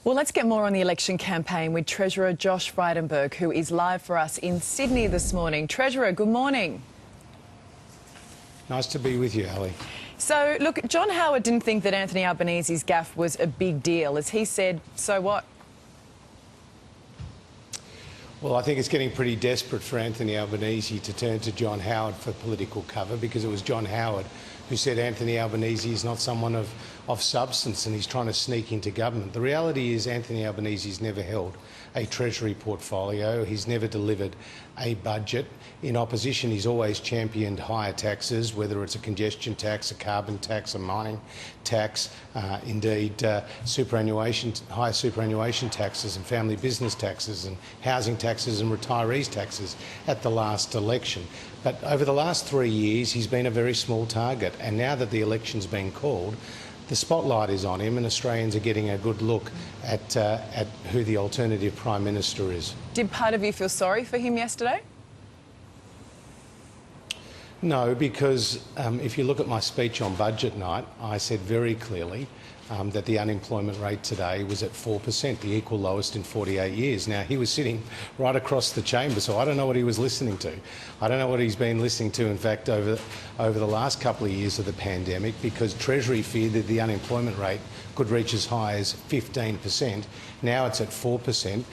Well, let's get more on the election campaign with Treasurer Josh Frydenberg, who is live for us in Sydney this morning. Treasurer, good morning. Nice to be with you, Ali. So, look, John Howard didn't think that Anthony Albanese's gaffe was a big deal. As he said, so what? Well, I think it's getting pretty desperate for Anthony Albanese to turn to John Howard for political cover, because it was John Howard who said Anthony Albanese is not someone of substance and he's trying to sneak into government. The reality is Anthony Albanese's never held a Treasury portfolio. He's never delivered a budget. In opposition, he's always championed higher taxes, whether it's a congestion tax, a carbon tax, a mining tax, indeed higher superannuation taxes and family business taxes and housing taxes and retirees taxes at the last election. But over the last 3 years, he's been a very small target. And now that the election's been called, the spotlight is on him and Australians are getting a good look at who the alternative Prime Minister is. Did part of you feel sorry for him yesterday? No, because if you look at my speech on budget night, I said very clearly that the unemployment rate today was at 4%, the equal lowest in 48 years. Now, he was sitting right across the chamber, so I don't know what he was listening to. I don't know what he's been listening to, in fact, over the last couple of years of the pandemic, because Treasury feared that the unemployment rate could reach as high as 15%. Now it's at 4%.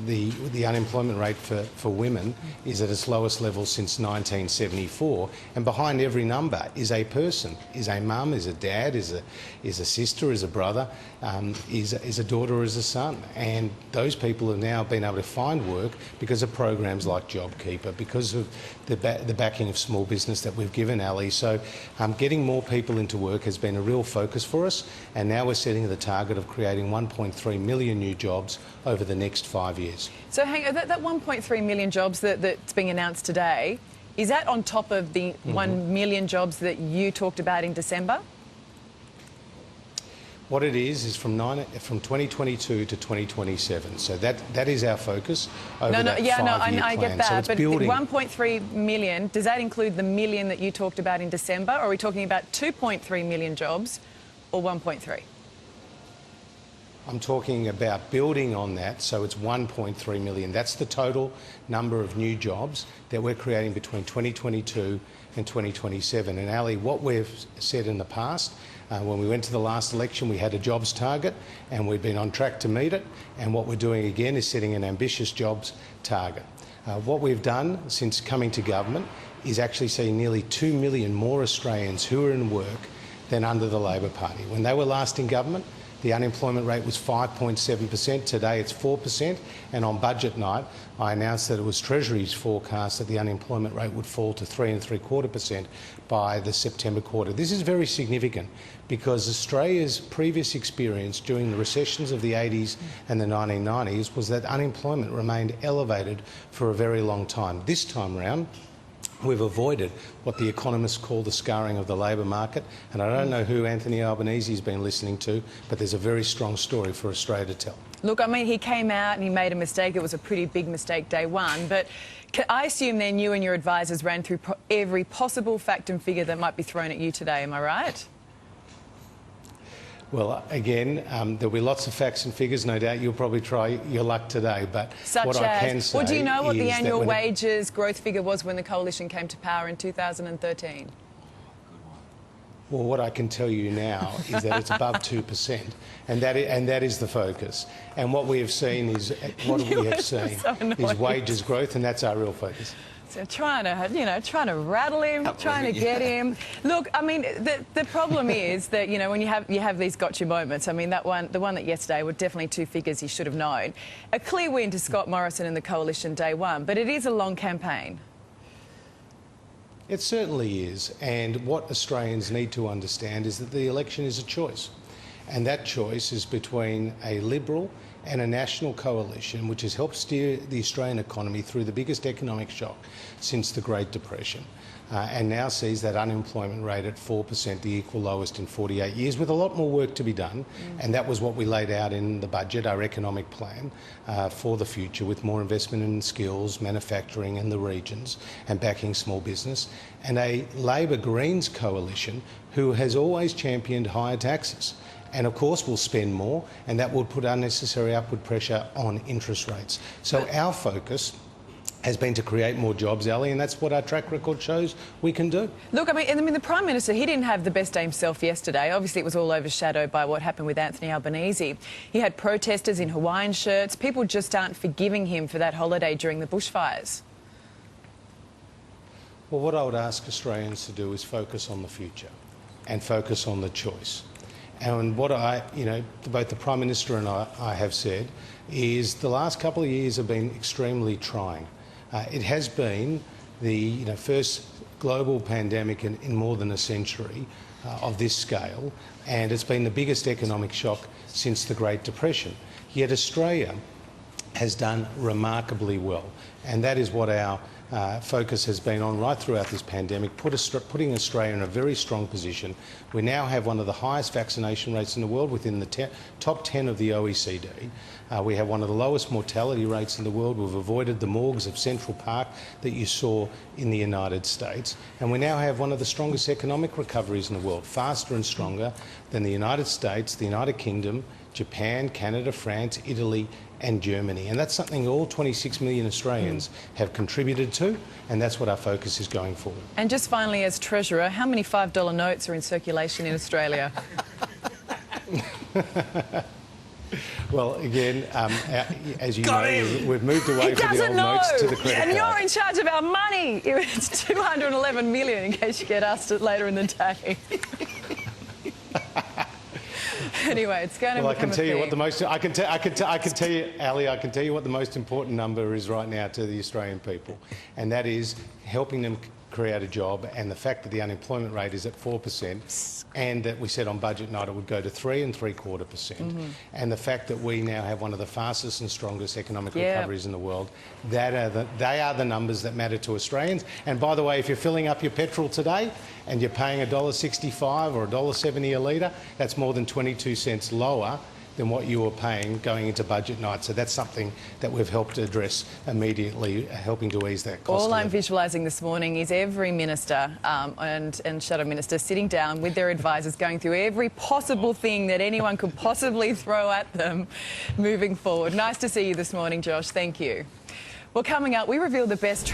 The unemployment rate for women is at its lowest level since 1974, and behind every number is a person, is a mum, is a dad, is a sister, is a brother, is a daughter, or is a son. And those people have now been able to find work because of programs like JobKeeper, because of the backing of small business that we've given, Ali. So getting more people into work has been a real focus for us, and now we're setting the target of creating 1.3 million new jobs over the next 5 years. So hang on, that 1.3 million jobs that's being announced today, is that on top of the 1 million jobs that you talked about in December? What it is from 2022 to 2027. So that is our focus over that 5-year plan. I get that. So it's but building. 1.3 million, does that include the million that you talked about in December, or are we talking about 2.3 million jobs or 1.3? I'm talking about building on that, so it's 1.3 million. That's the total number of new jobs that we're creating between 2022 and 2027. And Ali, what we've said in the past, when we went to the last election, we had a jobs target and we've been on track to meet it. And what we're doing again is setting an ambitious jobs target. What we've done since coming to government is actually see nearly 2 million more Australians who are in work than under the Labor Party. When they were last in government, the unemployment rate was 5.7%. Today it's 4%. And on budget night, I announced that it was Treasury's forecast that the unemployment rate would fall to 3.75% by the September quarter. This is very significant because Australia's previous experience during the recessions of the 80s and the 1990s was that unemployment remained elevated for a very long time. This time round, we've avoided what the economists call the scarring of the labour market, and I don't know who Anthony Albanese has been listening to, but there's a very strong story for Australia to tell. Look, I mean, he came out and he made a mistake. It was a pretty big mistake day one, but I assume then you and your advisors ran through every possible fact and figure that might be thrown at you today, am I right? Well, again, there'll be lots of facts and figures, no doubt. You'll probably try your luck today, but what I can say, well, do you know what the annual wages growth figure was when the coalition came to power in 2013? Well, what I can tell you now is that it's above 2%, and that is the focus. And what we have seen is wages growth, and that's our real focus. So trying to rattle him, trying to get him. Look, I mean, the problem is that, you know, when you have these gotcha moments, I mean, the one that yesterday were definitely two figures he should have known. A clear win to Scott Morrison and the coalition day one, but it is a long campaign. It certainly is, and what Australians need to understand is that the election is a choice, and that choice is between a Liberal and a national coalition which has helped steer the Australian economy through the biggest economic shock since the Great Depression, and now sees that unemployment rate at 4%, the equal lowest in 48 years, with a lot more work to be done. And that was what we laid out in the budget, our economic plan for the future, with more investment in skills, manufacturing and the regions, and backing small business, and a Labor Greens coalition who has always championed higher taxes. And of course we'll spend more, and that would put unnecessary upward pressure on interest rates. So our focus has been to create more jobs, Ali, and that's what our track record shows we can do. Look, I mean, the Prime Minister, he didn't have the best day himself yesterday. Obviously, it was all overshadowed by what happened with Anthony Albanese. He had protesters in Hawaiian shirts. People just aren't forgiving him for that holiday during the bushfires. Well, what I would ask Australians to do is focus on the future and focus on the choice. And what both the Prime Minister and I have said is the last couple of years have been extremely trying. It has been the first global pandemic in more than a century of this scale, and it's been the biggest economic shock since the Great Depression. Yet Australia has done remarkably well, and that is what our focus has been on right throughout this pandemic, putting Australia in a very strong position. We now have one of the highest vaccination rates in the world, within the top 10 of the OECD. We have one of the lowest mortality rates in the world. We've avoided the morgues of Central Park that you saw in the United States. And we now have one of the strongest economic recoveries in the world, faster and stronger than the United States, the United Kingdom, Japan, Canada, France, Italy and Germany. And that's something all 26 million Australians have contributed to, and that's what our focus is going forward. And just finally, as Treasurer, how many $5 notes are in circulation in Australia? Well, again, as you know, we've moved away from the old notes to the credit card. And you're in charge of our money. It's 211 million, in case you get asked it later in the day. Anyway, it's going to become I can tell you what the most. I can tell you, Ali. I can tell you what the most important number is right now to the Australian people, and that is helping them create a job. And the fact that the unemployment rate is at 4%, and that we said on budget night it would go to 3.75%, and the fact that we now have one of the fastest and strongest economic recoveries in the world. They are the numbers that matter to Australians. And by the way, if you're filling up your petrol today and you're paying $1.65 or $1.70 a litre, that's more than 22 cents lower than what you were paying going into budget night. So that's something that we've helped address immediately, helping to ease that cost. All I'm visualising this morning is every minister and shadow minister sitting down with their advisors, going through every possible thing that anyone could possibly throw at them moving forward. Nice to see you this morning, Josh. Thank you. Well, coming up, we reveal the best